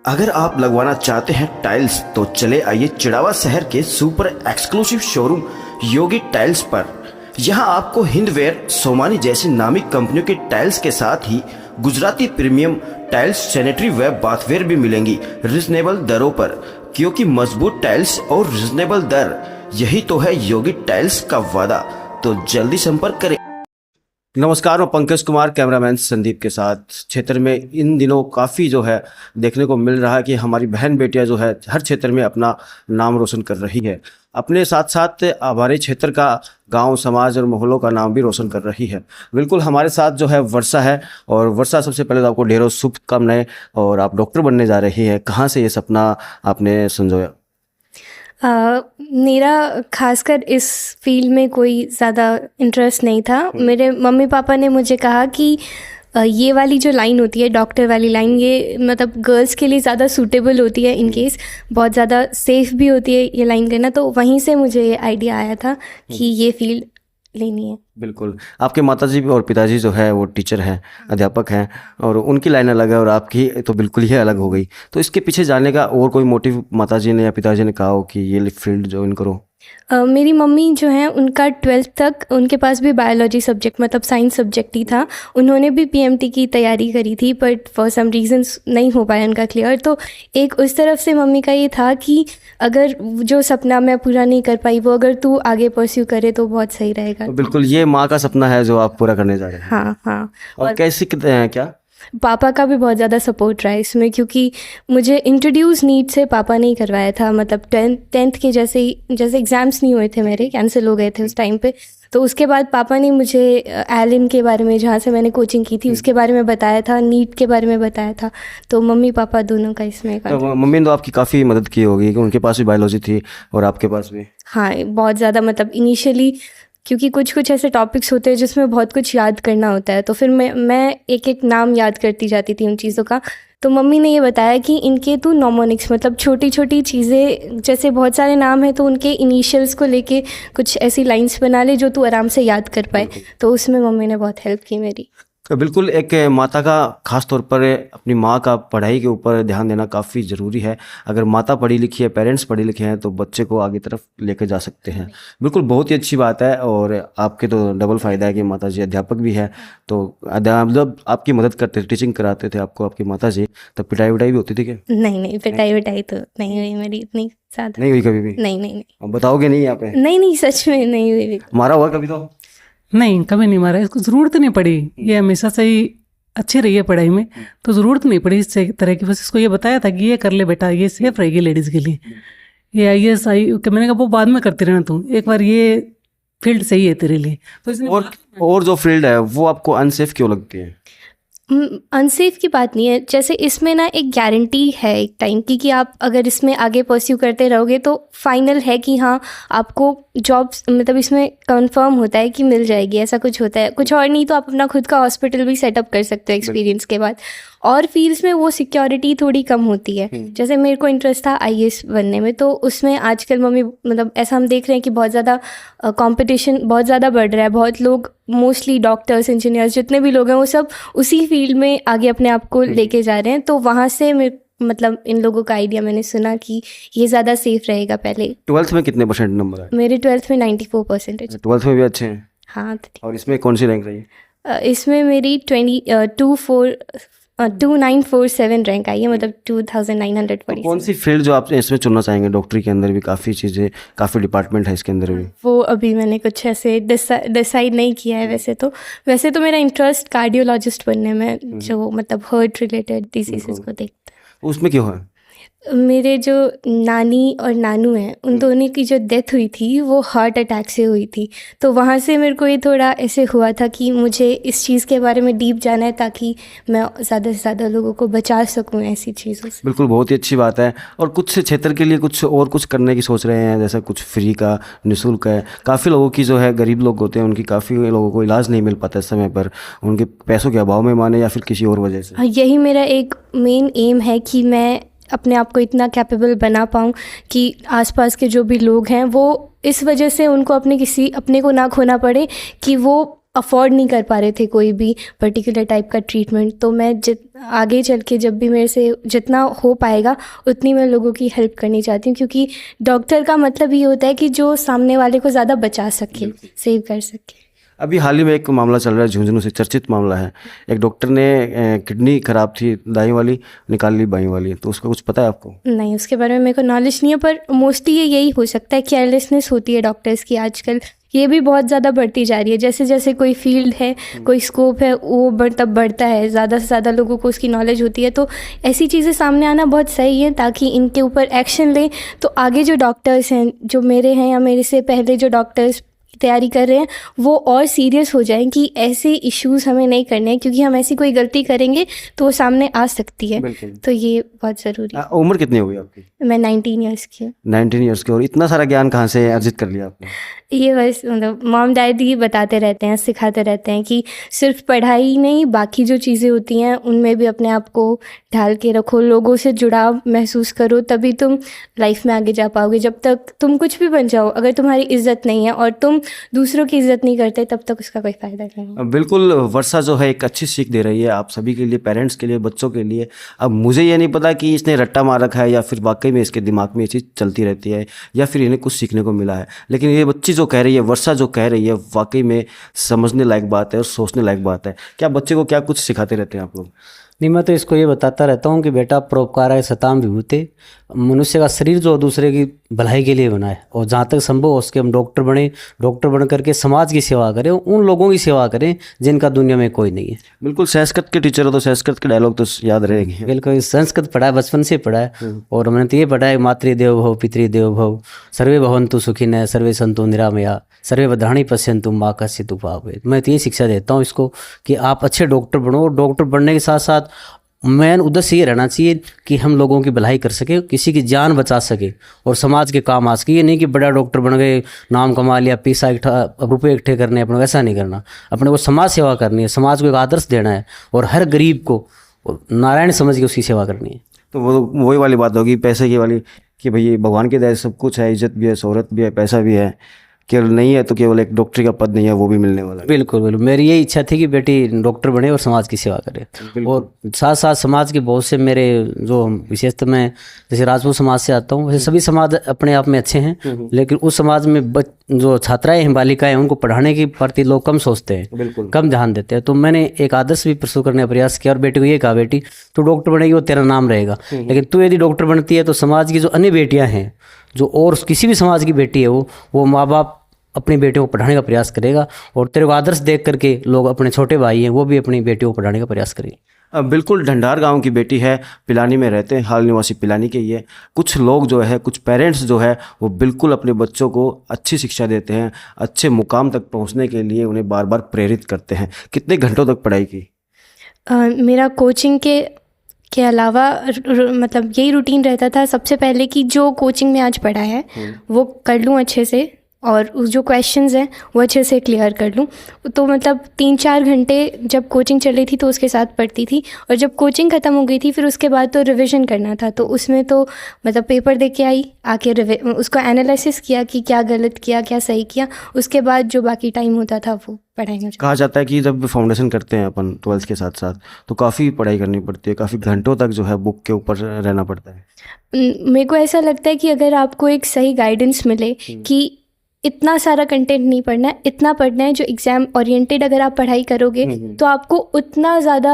अगर आप लगवाना चाहते हैं टाइल्स तो चले आइए चिड़ावा शहर के सुपर एक्सक्लूसिव शोरूम योगी टाइल्स पर। यहां आपको हिंदवेयर, सोमानी जैसी नामी कंपनियों के टाइल्स के साथ ही गुजराती प्रीमियम टाइल्स, सैनिटरी व बाथवेयर भी मिलेंगी रिजनेबल दरों पर। क्योंकि मजबूत टाइल्स और रिजनेबल दर, यही तो है योगी टाइल्स का वादा। तो जल्दी संपर्क करें। नमस्कार, मैं पंकज कुमार कैमरामैन संदीप के साथ। क्षेत्र में इन दिनों काफ़ी जो है देखने को मिल रहा है कि हमारी बहन बेटियां जो है हर क्षेत्र में अपना नाम रोशन कर रही है। अपने साथ साथ हमारे क्षेत्र का, गांव, समाज और मोहल्लों का नाम भी रोशन कर रही है। बिल्कुल हमारे साथ जो है वर्षा है। और वर्षा, सबसे पहले तो आपको ढेरों शुभकामनाएं। और आप डॉक्टर बनने जा रही है, कहाँ से ये सपना आपने संजोया? मेरा खासकर इस फील्ड में कोई ज़्यादा इंटरेस्ट नहीं था। मेरे मम्मी पापा ने मुझे कहा कि ये वाली जो लाइन होती है, डॉक्टर वाली लाइन, ये मतलब गर्ल्स के लिए ज़्यादा सूटेबल होती है, इन केस बहुत ज़्यादा सेफ भी होती है ये लाइन करना। तो वहीं से मुझे ये आइडिया आया था कि ये फील्ड लेनी है। बिल्कुल। आपके माताजी और पिताजी जो है वो टीचर हैं, अध्यापक हैं, और उनकी लाइन अलग है और आपकी तो बिल्कुल ही अलग हो गई। तो इसके पीछे जाने का और कोई मोटिव माताजी ने या पिताजी ने कहा हो कि ये फील्ड ज्वाइन करो? मेरी मम्मी जो हैं, उनका 12th तक उनके पास भी बायोलॉजी सब्जेक्ट, मतलब साइंस सब्जेक्ट ही था। उन्होंने भी पीएमटी की तैयारी करी थी, बट फॉर सम रीजंस नहीं हो पाया उनका क्लियर। तो एक उस तरफ से मम्मी का ये था कि अगर जो सपना मैं पूरा नहीं कर पाई, वो अगर तू आगे परस्यू करे तो बहुत सही रहेगा। तो बिल्कुल ये माँ का सपना है जो आप पूरा करने जा रहे हैं। हाँ हाँ। और कैसे क्या? पापा का भी बहुत ज़्यादा सपोर्ट रहा है इसमें, क्योंकि मुझे इंट्रोड्यूस नीट से पापा ने ही करवाया था। मतलब टेंथ के जैसे एग्ज़ाम्स नहीं हुए थे, मेरे कैंसिल हो गए थे उस टाइम पे। तो उसके बाद पापा ने मुझे एलिन के बारे में, जहाँ से मैंने कोचिंग की थी, उसके बारे में बताया था, नीट के बारे में बताया था। तो मम्मी पापा दोनों का इसमें तो मम्मी ने तो आपकी काफ़ी मदद की होगी कि उनके पास भी बायोलॉजी थी और आपके पास भी। हाँ, बहुत ज़्यादा। मतलब इनिशियली क्योंकि कुछ ऐसे टॉपिक्स होते हैं जिसमें बहुत कुछ याद करना होता है, तो फिर मैं एक नाम याद करती जाती थी उन चीज़ों का। तो मम्मी ने ये बताया कि इनके तू नोमोनिक्स, मतलब छोटी छोटी चीज़ें, जैसे बहुत सारे नाम हैं तो उनके इनिशियल्स को लेके कुछ ऐसी लाइंस बना ले जो तू आराम से याद कर पाए। तो उसमें मम्मी ने बहुत हेल्प की मेरी। तो बिल्कुल एक माता का खास तौर पर अपनी माँ का पढ़ाई के ऊपर ध्यान देना काफ़ी ज़रूरी है। अगर माता पढ़ी लिखी है, पेरेंट्स पढ़े लिखे हैं, तो बच्चे को आगे तरफ लेकर जा सकते हैं। बिल्कुल बहुत ही अच्छी बात है। और आपके तो डबल फ़ायदा है कि माता जी अध्यापक भी है, तो मतलब आपकी मदद करते थे, टीचिंग कराते थे आपको आपकी माता जी। तब पिटाई विटाई भी होती थी क्या? नहीं, पिटाई तो नहीं हुई मेरी इतनी ज़्यादा। नहीं हुई कभी भी? नहीं। अब बताओगे नहीं यहाँ पे? नहीं, सच में नहीं हुई। मारा हुआ कभी तो? नहीं, कभी नहीं मारा। इसको ज़रूरत नहीं पड़ी। ये हमेशा से ही अच्छी रही है पढ़ाई में, तो ज़रूरत नहीं पड़ी इस तरह की। बस इसको ये बताया था कि ये कर ले बेटा, ये सेफ रहेगी लेडीज़ के लिए। ये IAS मैंने कहा वो बाद में करती रहना, तू एक बार ये फील्ड सही है तेरे लिए। तो इसने और जो फील्ड है वो आपको अनसेफ क्यों लगती है? अनसेफ की बात नहीं है। जैसे इसमें ना एक गारंटी है एक टाइम की कि आप अगर इसमें आगे परस्यू करते रहोगे तो फाइनल है कि हाँ, आपको जॉब्स, मतलब इसमें कंफर्म होता है कि मिल जाएगी, ऐसा कुछ होता है। कुछ और नहीं तो आप अपना खुद का हॉस्पिटल भी सेटअप कर सकते हो एक्सपीरियंस के बाद। और फील्ड्स में वो सिक्योरिटी थोड़ी कम होती है। जैसे मेरे को इंटरेस्ट था IAS बनने में, तो उसमें आजकल मम्मी, मतलब ऐसा हम देख रहे हैं कि बहुत ज़्यादा कंपटीशन बहुत ज़्यादा बढ़ रहा है। बहुत लोग, मोस्टली डॉक्टर्स, इंजीनियर्स, जितने भी लोग हैं, वो सब उसी फील्ड में आगे अपने आप को लेके जा रहे हैं। तो वहाँ से मतलब इन लोगों का आइडिया मैंने सुना कि ये ज़्यादा सेफ रहेगा। पहले 12th में कितने % नंबर आए? मेरे 12th में 94%। 12th में भी अच्छे हैं? हाँ। और इसमें कौन सी रैंक रही? इसमें मेरी 2947 रैंक आई है, मतलब 2940। कौन सी फील्ड जो आप इसमें चुनना चाहेंगे? डॉक्टरी के अंदर भी काफ़ी चीज़ें, काफ़ी डिपार्टमेंट है इसके अंदर भी। वो अभी मैंने कुछ ऐसे डिसाइड नहीं किया है। वैसे तो मेरा इंटरेस्ट कार्डियोलॉजिस्ट बनने में, जो मतलब हार्ट रिलेटेड डिजीज़ को देखता है। उसमें क्यों है? मेरे जो नानी और नानू हैं, उन दोनों की जो डेथ हुई थी वो हार्ट अटैक से हुई थी। तो वहाँ से मेरे को ये थोड़ा ऐसे हुआ था कि मुझे इस चीज़ के बारे में डीप जाना है, ताकि मैं ज़्यादा से ज़्यादा लोगों को बचा सकूँ ऐसी चीज़ों से। बिल्कुल बहुत ही अच्छी बात है। और कुछ क्षेत्र के लिए कुछ करने की सोच रहे हैं, जैसा कुछ फ्री का, निःशुल्क है? काफ़ी लोगों की जो है, गरीब लोग होते हैं, उनकी काफ़ी लोगों को इलाज नहीं मिल पाता समय पर, उनके पैसों के अभाव में माने या फिर किसी और वजह से। यही मेरा एक मेन एम है कि मैं अपने आप को इतना कैपेबल बना पाऊँ कि आसपास के जो भी लोग हैं, वो इस वजह से उनको अपने को ना खोना पड़े, कि वो अफोर्ड नहीं कर पा रहे थे कोई भी पर्टिकुलर टाइप का ट्रीटमेंट। तो मैं आगे चल के जब भी मेरे से जितना हो पाएगा उतनी मैं लोगों की हेल्प करनी चाहती हूँ, क्योंकि डॉक्टर का मतलब ये होता है कि जो सामने वाले को ज़्यादा बचा सके, सेव कर सके। अभी हाल ही में एक मामला चल रहा है झुंझुनू से, चर्चित मामला है। एक डॉक्टर ने किडनी खराब थी दाईं वाली, निकाल ली बाईं वाली, तो उसका कुछ पता है आपको? नहीं, उसके बारे में मेरे को नॉलेज नहीं है, पर मोस्टली ये यही हो सकता है, केयरलेसनेस होती है डॉक्टर्स की आजकल। ये भी बहुत ज़्यादा बढ़ती जा रही है, जैसे जैसे कोई फील्ड है, कोई स्कोप है, वो बढ़ता है, ज़्यादा से ज़्यादा लोगों को उसकी नॉलेज होती है। तो ऐसी चीज़ें सामने आना बहुत सही है, ताकि इनके ऊपर एक्शन लें तो आगे जो डॉक्टर्स हैं, जो मेरे हैं या मेरे से पहले जो डॉक्टर्स तैयारी कर रहे हैं, वो और सीरियस हो जाएं कि ऐसे इश्यूज हमें नहीं करने हैं, क्योंकि हम ऐसी कोई गलती करेंगे तो वो सामने आ सकती है। तो ये बहुत ज़रूरी है। उम्र कितनी हो गई आपकी? मैं 19 ईयर्स की हूँ। 19 ईयर्स की, और इतना सारा ज्ञान कहाँ से अर्जित कर लिया आपने? ये बस मतलब मॉम डैड ही बताते रहते हैं, सिखाते रहते हैं कि सिर्फ पढ़ाई नहीं, बाकी जो चीज़ें होती हैं उनमें भी अपने आप को ढाल के रखो, लोगों से जुड़ाव महसूस करो, तभी तुम लाइफ में आगे जा पाओगे। जब तक तुम कुछ भी बन जाओ, अगर तुम्हारी इज्जत नहीं है और तुम दूसरों की इज्जत नहीं करते, तब तक उसका कोई फ़ायदा नहीं है। बिल्कुल, वर्षा जो है एक अच्छी सीख दे रही है आप सभी के लिए, पेरेंट्स के लिए, बच्चों के लिए। अब मुझे ये नहीं पता कि इसने रट्टा मार रखा है या फिर वाकई में इसके दिमाग में ये चीज़ चलती रहती है या फिर इन्हें कुछ सीखने को मिला है, लेकिन ये बच्ची जो कह रही है, वर्षा जो कह रही है, वाकई में समझने लायक बात है और सोचने लायक बात है। क्या बच्चे को क्या कुछ सिखाते रहते हैं आप लोग? नहीं, मैं तो इसको ये बताता रहता हूँ कि बेटा परोपकाराय सताम विभूते, मनुष्य का शरीर जो दूसरे की भलाई के लिए बना है, और जहाँ तक संभव हो उसके हम डॉक्टर बने, डॉक्टर बन करके समाज की सेवा करें, उन लोगों की सेवा करें जिनका दुनिया में कोई नहीं है। बिल्कुल, संस्कृत के टीचर हो तो संस्कृत के डायलॉग तो याद रहेंगे। बिल्कुल, संस्कृत पढ़ा है, बचपन से पढ़ा है, और हमने तो ये पढ़ा है मातृदेवो भव पितृदेवो भव, सर्वे भवन्तु सुखिनः सर्वे सन्तु निरामया सर्वे भद्राणि पश्यन्तु मा कश्चित् उपाभवेत्। मैं तो ये शिक्षा देता हूँ इसको कि आप अच्छे डॉक्टर बनो, और डॉक्टर बनने के साथ साथ मेन उद्देश्य ये रहना चाहिए कि हम लोगों की भलाई कर सके, किसी की जान बचा सके और समाज के काम आ सके। ये नहीं कि बड़ा डॉक्टर बन गए, नाम कमा लिया, पैसा रुपये इकट्ठे करने, अपने वैसा नहीं करना। अपने को समाज सेवा करनी है, समाज को एक आदर्श देना है, और हर गरीब को नारायण समझ के उसकी सेवा करनी है। तो वो वही वाली बात होगी पैसे की वाली, कि भाई भगवान के दया से सब कुछ है, इज्जत भी है, शोहरत भी है, पैसा भी है, केवल नहीं है तो केवल एक डॉक्टरी का पद नहीं है, वो भी मिलने वाला है। बिल्कुल बिल्कुल, मेरी यही इच्छा थी कि बेटी डॉक्टर बने और समाज की सेवा करे, और साथ साथ समाज के बहुत से मेरे जो विशेषतः मैं जैसे राजपूत समाज से आता हूँ, वैसे सभी समाज अपने आप में अच्छे हैं, लेकिन उस समाज में जो छात्राएं हैं, बालिकाएं, उनको पढ़ाने के प्रति लोग कम सोचते हैं, कम ध्यान देते हैं। तो मैंने एक आदर्श भी प्रस्तुत करने का प्रयास किया और बेटी को ये कहा, बेटी तू डॉक्टर बनेगी वो तेरा नाम रहेगा, लेकिन तू यदि डॉक्टर बनती है तो समाज की जो अन्य बेटियाँ हैं, जो और किसी भी समाज की बेटी है, वो माँ बाप अपनी बेटियों को पढ़ाने का प्रयास करेगा, और तेरे को आदर्श देख करके लोग, अपने छोटे भाई हैं, वो भी अपनी बेटियों को पढ़ाने का प्रयास करेंगे। बिल्कुल, ढंढार गांव की बेटी है, पिलानी में रहते हैं, हाल निवासी पिलानी के ही है। कुछ लोग जो है, कुछ पेरेंट्स जो है, वो बिल्कुल अपने बच्चों को अच्छी शिक्षा देते हैं, अच्छे मुकाम तक पहुंचने के लिए उन्हें बार बार प्रेरित करते हैं। कितने घंटों तक पढ़ाई की? मेरा कोचिंग के अलावा मतलब यही रूटीन रहता था सबसे पहले कि जो कोचिंग में आज पढ़ा है वो कर लूँ अच्छे से, और जो क्वेश्चंस हैं वो अच्छे से क्लियर कर लूँ। तो मतलब 3-4 घंटे जब कोचिंग चल रही थी तो उसके साथ पढ़ती थी, और जब कोचिंग ख़त्म हो गई थी फिर उसके बाद तो रिवीजन करना था। तो उसमें तो मतलब पेपर दे के आई, आके उसको एनालिसिस किया कि क्या गलत किया, क्या सही किया, उसके बाद जो बाकी टाइम होता था वो पढ़ाई में। कहा जाता है कि जब फाउंडेशन करते हैं अपन 12th के साथ साथ, तो काफ़ी पढ़ाई करनी पड़ती है, काफ़ी घंटों तक जो है बुक के ऊपर रहना पड़ता है। मेरे को ऐसा लगता है कि अगर आपको एक सही गाइडेंस मिले कि इतना सारा कंटेंट नहीं पढ़ना है, इतना पढ़ना है जो एग्ज़ाम ओरिएंटेड अगर आप पढ़ाई करोगे तो आपको उतना ज़्यादा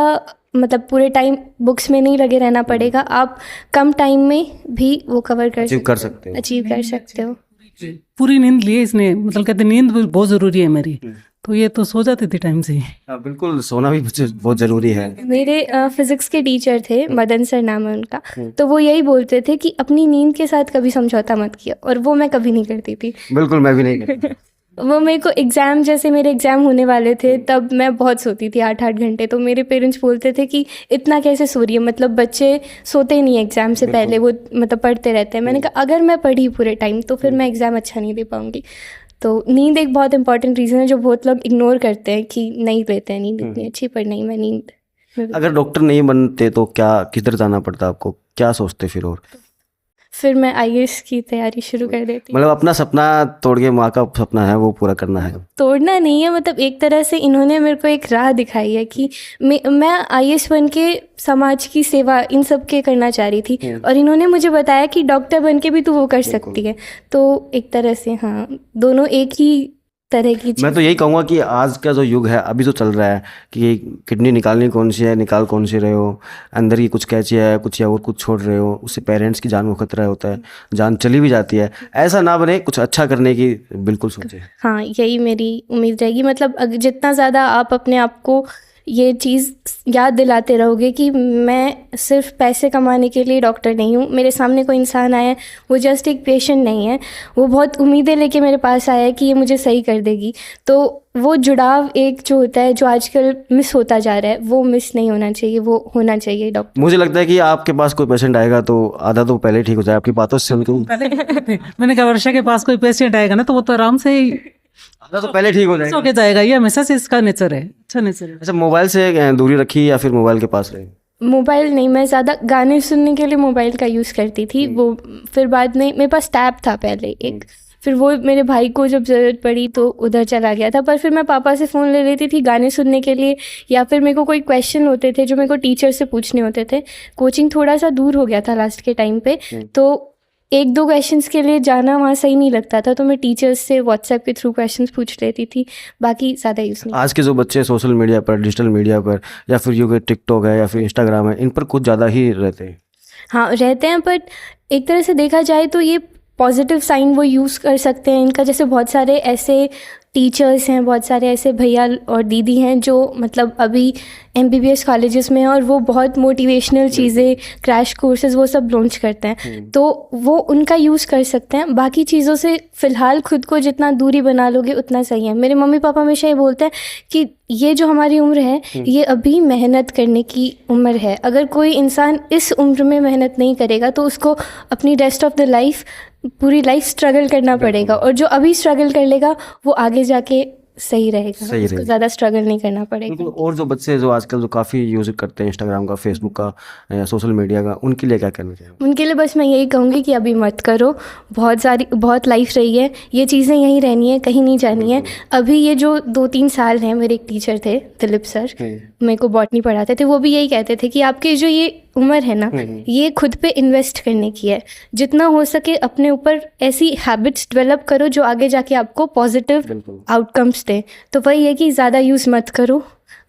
मतलब पूरे टाइम बुक्स में नहीं लगे रहना पड़ेगा, आप कम टाइम में भी वो कवर अचीव कर सकते हो। पूरी नींद ली है इसने, मतलब कहते नींद बहुत ज़रूरी है मेरी, तो ये तो सो जाती थी टाइम से। बिल्कुल, सोना भी बहुत ज़रूरी है। मेरे फिजिक्स के टीचर थे, मदन सर नाम है उनका, तो वो यही बोलते थे कि अपनी नींद के साथ कभी समझौता मत किया, और वो मैं कभी नहीं करती थी। बिल्कुल, मैं भी नहीं करता। वो मेरे को एग्ज़ाम, जैसे मेरे एग्ज़ाम होने वाले थे तब मैं बहुत सोती थी 8-8 घंटे, तो मेरे पेरेंट्स बोलते थे कि इतना कैसे सो रही है, मतलब बच्चे सोते ही नहीं एग्ज़ाम से पहले, वो मतलब पढ़ते रहते हैं। मैंने कहा अगर मैं पढ़ी पूरे टाइम तो फिर मैं एग्ज़ाम अच्छा नहीं दे पाऊँगी। तो नींद एक बहुत इंपॉर्टेंट रीज़न है जो बहुत लोग इग्नोर करते हैं कि नहीं लेते हैं नींद इतनी अच्छी, पर नहीं, मैं नींद। अगर डॉक्टर नहीं बनते तो क्या, किधर जाना पड़ता आपको, क्या सोचते फिर? और फिर मैं IAS की तैयारी शुरू कर देती। मतलब अपना सपना तोड़ के माँ का सपना है वो पूरा करना है। तोड़ना नहीं है, मतलब एक तरह से इन्होंने मेरे को एक राह दिखाई है कि मैं IAS बन के समाज की सेवा इन सब के करना चाह रही थी, और इन्होंने मुझे बताया कि डॉक्टर बन के भी तू वो कर सकती है। तो एक तरह से हाँ, दोनों एक ही तरह की मैं तो यही कहूँगा कि आज का जो युग है अभी जो चल रहा है कि किडनी निकालनी कौन सी है, निकाल कौन सी रहे हो, अंदर की कुछ कैची है कुछ या और कुछ छोड़ रहे हो, उससे पेरेंट्स की जान को खतरा होता है, जान चली भी जाती है। ऐसा ना बने, कुछ अच्छा करने की बिल्कुल सोचें। हाँ, यही मेरी उम्मीद रहेगी। मतलब जितना ज़्यादा आप अपने आप को ये चीज़ याद दिलाते रहोगे कि मैं सिर्फ पैसे कमाने के लिए डॉक्टर नहीं हूँ, मेरे सामने कोई इंसान आया है, वो जस्ट एक पेशेंट नहीं है, वो बहुत उम्मीदें लेके मेरे पास आया है कि ये मुझे सही कर देगी। तो वो जुड़ाव एक जो होता है, जो आजकल मिस होता जा रहा है, वो मिस नहीं होना चाहिए, वो होना चाहिए डॉक्टर। मुझे लगता है कि आपके पास कोई पेशेंट आएगा तो आधा तो पहले ठीक हो जाए, आपकी बातों से सुनकर मैंने कहा वर्षा के पास कोई पेशेंट आएगा ना तो वो तो आराम से ही आधा तो पहले ठीक हो जाएगा। सो के जाएगा। ये हमेशा से इसका नेचर है, अच्छा नेचर है। अच्छा, मोबाइल से दूरी रखी या फिर मोबाइल के पास रहे? मोबाइल नहीं, मैं ज़्यादा गाने सुनने के लिए मोबाइल का यूज़ करती थी। वो फिर बाद में मेरे पास टैब था पहले एक, फिर वो मेरे भाई को जब ज़रूरत पड़ी तो उधर चला गया था। पर फिर मैं पापा से फ़ोन ले लेती थी गाने सुनने के लिए, या फिर मेरे को कोई क्वेश्चन होते थे जो मेरे को टीचर से पूछने होते थे। कोचिंग थोड़ा सा दूर हो गया था लास्ट के टाइम पे, तो एक दो क्वेश्चंस के लिए जाना वहाँ सही नहीं लगता था, तो मैं टीचर्स से व्हाट्सएप के थ्रू क्वेश्चंस पूछ लेती थी, बाकी ज़्यादा यूज़ नहीं। आज के जो बच्चे सोशल मीडिया पर, डिजिटल मीडिया पर, या फिर जो टिकटॉक है या फिर इंस्टाग्राम है, इन पर कुछ ज़्यादा ही रहते हैं। हाँ रहते हैं, बट एक तरह से देखा जाए तो ये पॉजिटिव साइन वो यूज़ कर सकते हैं इनका। जैसे बहुत सारे ऐसे टीचर्स हैं, बहुत सारे ऐसे भैया और दीदी हैं जो मतलब अभी MBBS कॉलेजेस में हैं, और वो बहुत मोटिवेशनल चीज़ें, क्रैश कोर्सेज वो सब लॉन्च करते हैं, तो वो उनका यूज़ कर सकते हैं। बाकी चीज़ों से फ़िलहाल खुद को जितना दूरी बना लोगे उतना सही है। मेरे मम्मी पापा हमेशा ये बोलते हैं कि ये जो हमारी उम्र है ये अभी मेहनत करने की उम्र है। अगर कोई इंसान इस उम्र में मेहनत नहीं करेगा तो उसको अपनी रेस्ट ऑफ द लाइफ, पूरी लाइफ स्ट्रगल करना पड़ेगा, और जो अभी स्ट्रगल कर लेगा वो आगे जाके सही रहेगा, उसको ज़्यादा स्ट्रगल नहीं करना पड़ेगा। और जो बच्चे जो आजकल जो काफ़ी यूज़ करते हैं इंस्टाग्राम का, फेसबुक का या सोशल मीडिया का, उनके लिए क्या करना चाहिए? उनके लिए बस मैं यही कहूँगी कि अभी मत करो, बहुत लाइफ रही है, ये चीज़ें यहीं रहनी है, कहीं नहीं जानी है। अभी ये जो 2-3 साल हैं, मेरे एक टीचर थे दिलीप सर, मेरे को बॉटनी पढ़ाते थे, वो भी यही कहते थे कि आपकी जो ये उम्र है ना, ये खुद पे इन्वेस्ट करने की है। जितना हो सके अपने ऊपर ऐसी हैबिट्स डेवलप करो जो आगे जाके आपको पॉजिटिव आउटकम्स दें। तो वही है कि ज़्यादा यूज़ मत करो,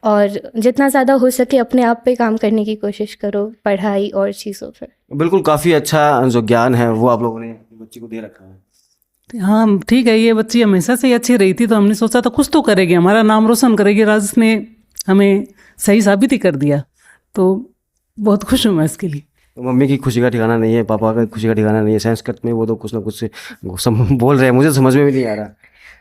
और जितना ज़्यादा हो सके अपने आप पे काम करने की कोशिश करो, पढ़ाई और चीज़ों पर। बिल्कुल, काफ़ी अच्छा जो ज्ञान है वो आप लोगों ने बच्ची को दे रखा है। हाँ ठीक है, ये बच्ची हमेशा से ही अच्छी रही थी, तो हमने सोचा था कुछ तो करेगी, हमारा नाम रोशन करेगी। राज ने हमें सही साबित ही कर दिया, तो बहुत खुश हूँ मैं इसके लिए। तो मम्मी की खुशी का ठिकाना नहीं है, पापा का खुशी का ठिकाना नहीं है। संस्कृत में वो तो कुछ ना कुछ बोल रहे हैं, मुझे समझ में भी नहीं आ रहा।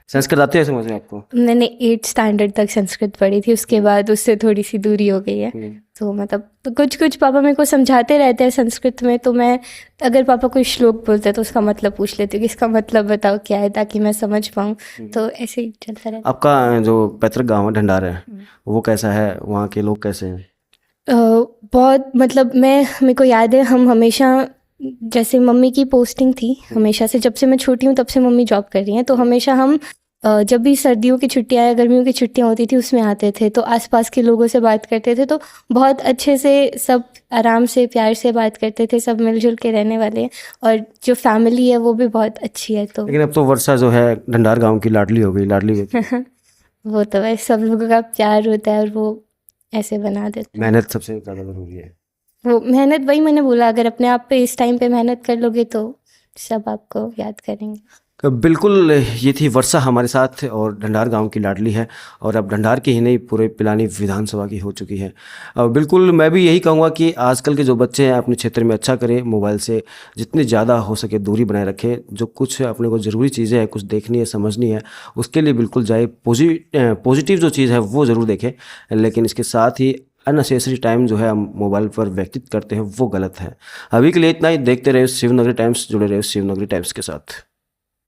संस्कृत आती है समझ में आपको? मैंने 8th स्टैंडर्ड तक संस्कृत पढ़ी थी, उसके बाद उससे थोड़ी सी दूरी हो गई है। तो मतलब तो कुछ पापा मेरे को समझाते रहते हैं संस्कृत में, तो मैं अगर पापा कोई श्लोक बोलते हैं तो उसका मतलब पूछ लेती हूँ कि इसका मतलब बताओ क्या है, ताकि मैं समझ पाऊँ। तो ऐसे ही चलता रहता है। आपका जो पैतृक गाँव है ढंडार है, वो कैसा है, वहाँ के लोग कैसे हैं? बहुत मतलब मेरे को याद है, हम हमेशा, जैसे मम्मी की पोस्टिंग थी हमेशा से, जब से मैं छोटी हूँ तब से मम्मी जॉब कर रही हैं, तो हमेशा हम जब भी सर्दियों की छुट्टियाँ या गर्मियों की छुट्टियाँ होती थी उसमें आते थे, तो आसपास के लोगों से बात करते थे, तो बहुत अच्छे से सब आराम से प्यार से बात करते थे, सब मिलजुल के रहने वाले हैं, और जो फैमिली है वो भी बहुत अच्छी है। तो लेकिन अब तो वर्षा जो है ढंडार गाँव की लाडली हो गई, लाडली वो तो वैसे सब लोगों का प्यार होता है और वो ऐसे बना देते। मेहनत सबसे ज़्यादा ज़रूरी है। वो मेहनत, वही मैंने बोला, अगर अपने आप पे इस टाइम पे मेहनत कर लोगे तो सब आपको याद करेंगे। बिल्कुल, ये थी वर्षा हमारे साथ, और ढंडार गांव की लाडली है, और अब ढंडार की ही नहीं पूरे पिलानी विधानसभा की हो चुकी है। बिल्कुल, मैं भी यही कहूँगा कि आजकल के जो बच्चे हैं अपने क्षेत्र में अच्छा करें, मोबाइल से जितनी ज़्यादा हो सके दूरी बनाए रखें। जो कुछ अपने को ज़रूरी चीज़ें हैं, कुछ देखनी है, समझनी है, उसके लिए बिल्कुल जाए। पॉजिटिव जो चीज़ है वो ज़रूर देखें, लेकिन इसके साथ ही अननेसेसरी टाइम जो है हम मोबाइल पर व्यतीत करते हैं वो गलत है। अभी के लिए इतना ही। देखते रहे शिवनगरी टाइम्स, जुड़े रहे शिवनगरी टाइम्स के साथ।